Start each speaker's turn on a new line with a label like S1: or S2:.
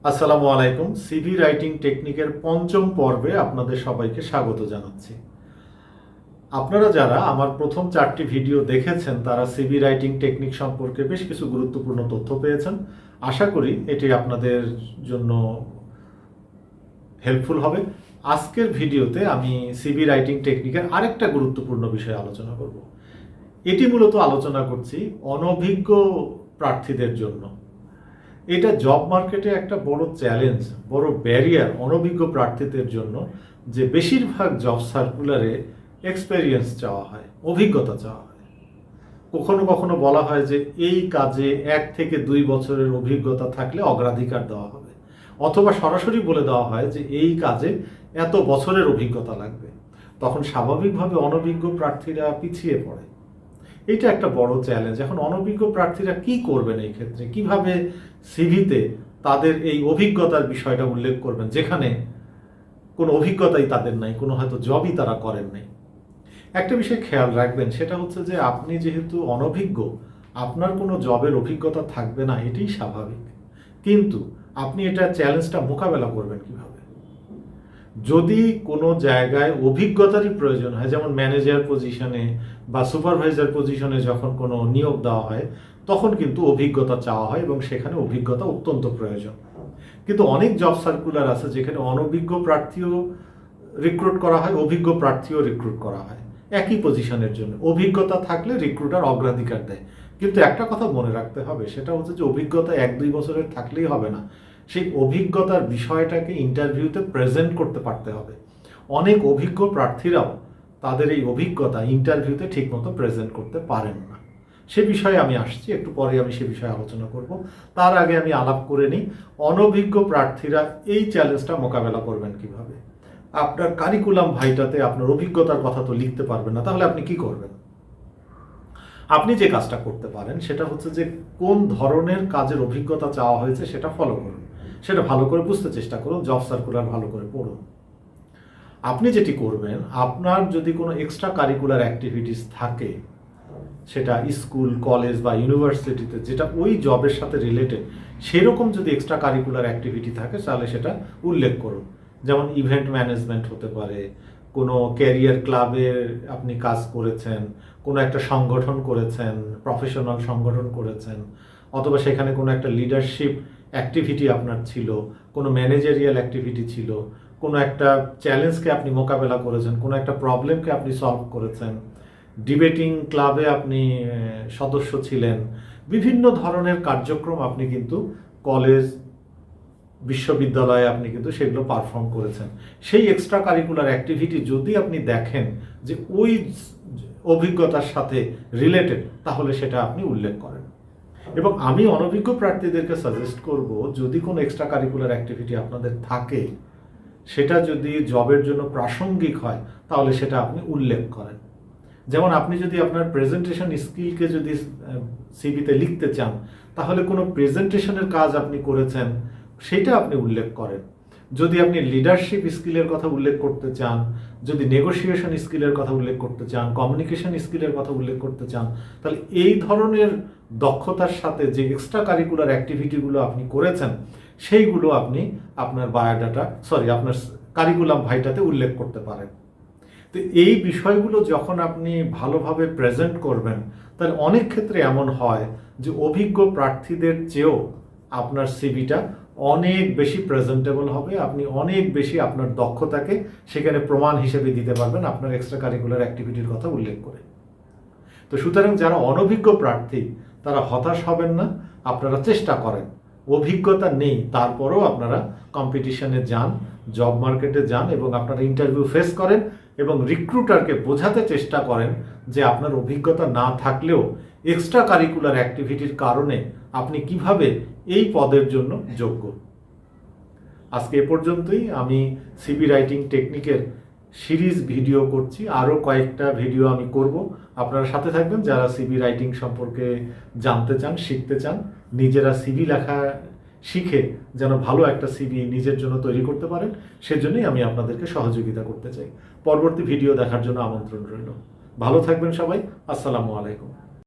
S1: আসসালামু আলাইকুম। CV writing টেকনিকের পঞ্চম পর্বে আপনাদের সবাইকে স্বাগত জানাচ্ছি। আপনারা যারা আমার প্রথম 4টি ভিডিও দেখেছেন তারা সিভি রাইটিং টেকনিক সম্পর্কে বেশ কিছু গুরুত্বপূর্ণ তথ্য পেয়েছেন। আশা করি এটি আপনাদের জন্য হেল্পফুল হবে। আজকের ভিডিওতে আমি সিভি রাইটিং টেকনিকের আরেকটা গুরুত্বপূর্ণ বিষয়ে আলোচনা করব। এটি মূলত আলোচনা করছি অনভিজ্ঞ প্রার্থীদের জন্য। এটা জব মার্কেটে একটা বড় চ্যালেঞ্জ, বড় ব্যারিয়ার অনভিজ্ঞ প্রার্থীদের জন্য, যে বেশিরভাগ জব সার্কুলারে এক্সপেরিয়েন্স চাওয়া হয়, অভিজ্ঞতা চাওয়া হয়। কখনো কখনো বলা হয় যে এই কাজে 1 থেকে 2 বছরের অভিজ্ঞতা থাকলে অগ্রাধিকার দেওয়া হবে, অথবা সরাসরি বলে দেওয়া হয় যে এই কাজে এত বছরের অভিজ্ঞতা লাগবে। তখন স্বাভাবিকভাবে অনভিজ্ঞ প্রার্থীরা পিছিয়ে পড়ে। এটা একটা বড় চ্যালেঞ্জ। এখন অনভিজ্ঞ প্রার্থীরা কি করবেন এই ক্ষেত্রে, কিভাবে সিভিতে তাদের এই অভিজ্ঞতার বিষয়টা উল্লেখ করবেন, যেখানে কোনো অভিজ্ঞতাই তাদের নাই, কোনো হয়তো জবই তারা করেন নাই। একটা বিষয় খেয়াল রাখবেন, সেটা হচ্ছে যে আপনি যেহেতু অনভিজ্ঞ, আপনার কোনো জবের অভিজ্ঞতা থাকবে না, এটাই স্বাভাবিক। কিন্তু আপনি এটা চ্যালেঞ্জটা মোকাবেলা করবেন কিভাবে? যদি কোনো জায়গায় অভিজ্ঞতারই প্রয়োজন হয়, যেমন ম্যানেজার পজিশনে বা সুপারভাইজার পজিশনে যখন কোনো নিয়োগ দেওয়া হয়, তখন কিন্তু অভিজ্ঞতা চাওয়া হয় এবং সেখানে অভিজ্ঞতা অত্যন্ত প্রয়োজন। কিন্তু অনেক জব সার্কুলার আছে যেখানে অনভিজ্ঞ প্রার্থীও রিক্রুট করা হয়, অভিজ্ঞ প্রার্থীও রিক্রুট করা হয় একই পজিশনের জন্য। অভিজ্ঞতা থাকলে রিক্রুটার অগ্রাধিকার দেয়। কিন্তু একটা কথা মনে রাখতে হবে, সেটা হচ্ছে যে অভিজ্ঞতা 1-2 বছরের থাকলেই হবে না, সেই অভিজ্ঞতার বিষয়টাকে ইন্টারভিউতে প্রেজেন্ট করতে পারতে হবে। অনেক অভিজ্ঞ প্রার্থীরাও তাদের এই অভিজ্ঞতা ইন্টারভিউতে ঠিকমতো প্রেজেন্ট করতে পারেন না। সে বিষয়ে আমি আসছি, একটু পরে আমি সে বিষয়ে আলোচনা করব। তার আগে আমি আলাপ করে নিই অনভিজ্ঞ প্রার্থীরা এই চ্যালেঞ্জটা মোকাবেলা করবেন কিভাবে। আপনার কারিকুলাম ভাইটাতে আপনার অভিজ্ঞতার কথা তো লিখতে পারবেন না, তাহলে আপনি কি করবেন? আপনি যে কাজটা করতে পারেন সেটা হচ্ছে যে কোন ধরনের কাজের অভিজ্ঞতা চাওয়া হয়েছে সেটা ফলো করুন, সেটা ভালো করে বুঝতে চেষ্টা করুন, জব সার্কুলার ভালো করে পড়ুন। আপনি যেটি করবেন, আপনার যদি কোনো এক্সট্রা কারিকুলার অ্যাক্টিভিটিস থাকে, সেটা স্কুল, কলেজ বা ইউনিভার্সিটিতে যেটা ওই জবের সাথে রিলেটেড, সেরকম যদি এক্সট্রা কারিকুলার অ্যাক্টিভিটি থাকে তাহলে সেটা উল্লেখ করুন। যেমন ইভেন্ট ম্যানেজমেন্ট হতে পারে, কোনো ক্যারিয়ার ক্লাবে আপনি কাজ করেছেন, কোনো একটা সংগঠন করেছেন, প্রফেশনাল সংগঠন করেছেন, অথবা সেখানে কোনো একটা লিডারশিপ অ্যাক্টিভিটি আপনার ছিল, কোনো ম্যানেজারিয়াল অ্যাক্টিভিটি ছিল, কোনো একটা চ্যালেঞ্জকে আপনি মোকাবেলা করেছেন, কোনো একটা প্রবলেমকে আপনি সলভ করেছেন, ডিবেটিং ক্লাবে আপনি সদস্য ছিলেন। বিভিন্ন ধরনের কার্যক্রম আপনি কিন্তু কলেজ, বিশ্ববিদ্যালয়ে আপনি কিন্তু সেগুলো পারফর্ম করেছেন। সেই এক্সট্রা কারিকুলার অ্যাক্টিভিটি যদি আপনি দেখেন যে ওই অভিজ্ঞতার সাথে রিলেটেড, তাহলে সেটা আপনি উল্লেখ করেন। এবং আমি অনভিজ্ঞ প্রার্থীদেরকে সাজেস্ট করব, যদি কোনো এক্সট্রা কারিকুলার অ্যাক্টিভিটি আপনাদের থাকে, সেটা যদি জবের জন্য প্রাসঙ্গিক হয় তাহলে সেটা আপনি উল্লেখ করেন। যেমন আপনি যদি আপনার প্রেজেন্টেশন স্কিলকে যদি সিভিতে লিখতে চান, তাহলে কোনো প্রেজেন্টেশনের কাজ আপনি করেছেন সেটা আপনি উল্লেখ করেন। যদি আপনি লিডারশিপ স্কিলের কথা উল্লেখ করতে চান, যদি নেগোসিয়েশন স্কিলের কথা উল্লেখ করতে চান, কমিউনিকেশন স্কিলের কথা উল্লেখ করতে চান, তাহলে এই ধরনের দক্ষতার সাথে যে এক্সট্রা কারিকুলার অ্যাক্টিভিটিগুলো আপনি করেছেন, সেইগুলো আপনি আপনার আপনার কারিকুলাম ভাইটাতে উল্লেখ করতে পারেন। তো এই বিষয়গুলো যখন আপনি ভালোভাবে প্রেজেন্ট করবেন, তাহলে অনেক ক্ষেত্রে এমন হয় যে অভিজ্ঞ প্রার্থীদের চেয়েও আপনার সিভিটা অনেক বেশি প্রেজেন্টেবল হবে। আপনি অনেক বেশি আপনার দক্ষতাকে সেখানে প্রমাণ হিসেবে দিতে পারবেন আপনার এক্সট্রা কারিকুলার অ্যাক্টিভিটির কথা উল্লেখ করে। তো সুতরাং যারা অনভিজ্ঞ প্রার্থী তারা হতাশ হবেন না, আপনারা চেষ্টা করেন। অভিজ্ঞতা নেই তারপরেও আপনারা কম্পিটিশনে যান, জব মার্কেটে যান এবং আপনারা ইন্টারভিউ ফেস করেন এবং রিক্রুটারকে বোঝাতে চেষ্টা করেন যে আপনার অভিজ্ঞতা না থাকলেও এক্সট্রা কারিকুলার অ্যাক্টিভিটির কারণে আপনি কিভাবে এই পদের জন্য যোগ্য। আজকে এ পর্যন্তই। আমি সিভি রাইটিং টেকনিকের সিরিজ ভিডিও করছি, আরও কয়েকটা ভিডিও আমি করব। আপনারা সাথে থাকবেন যারা সিভি রাইটিং সম্পর্কে জানতে চান, শিখতে চান, নিজেরা সিভি লেখা শিখে যেন ভালো একটা সিভি নিজের জন্য তৈরি করতে পারেন, সেজন্যই আমি আপনাদেরকে সহযোগিতা করতে চাই। পরবর্তী ভিডিও দেখার জন্য আমন্ত্রণ রইল। ভালো থাকবেন সবাই। আসসালামু আলাইকুম।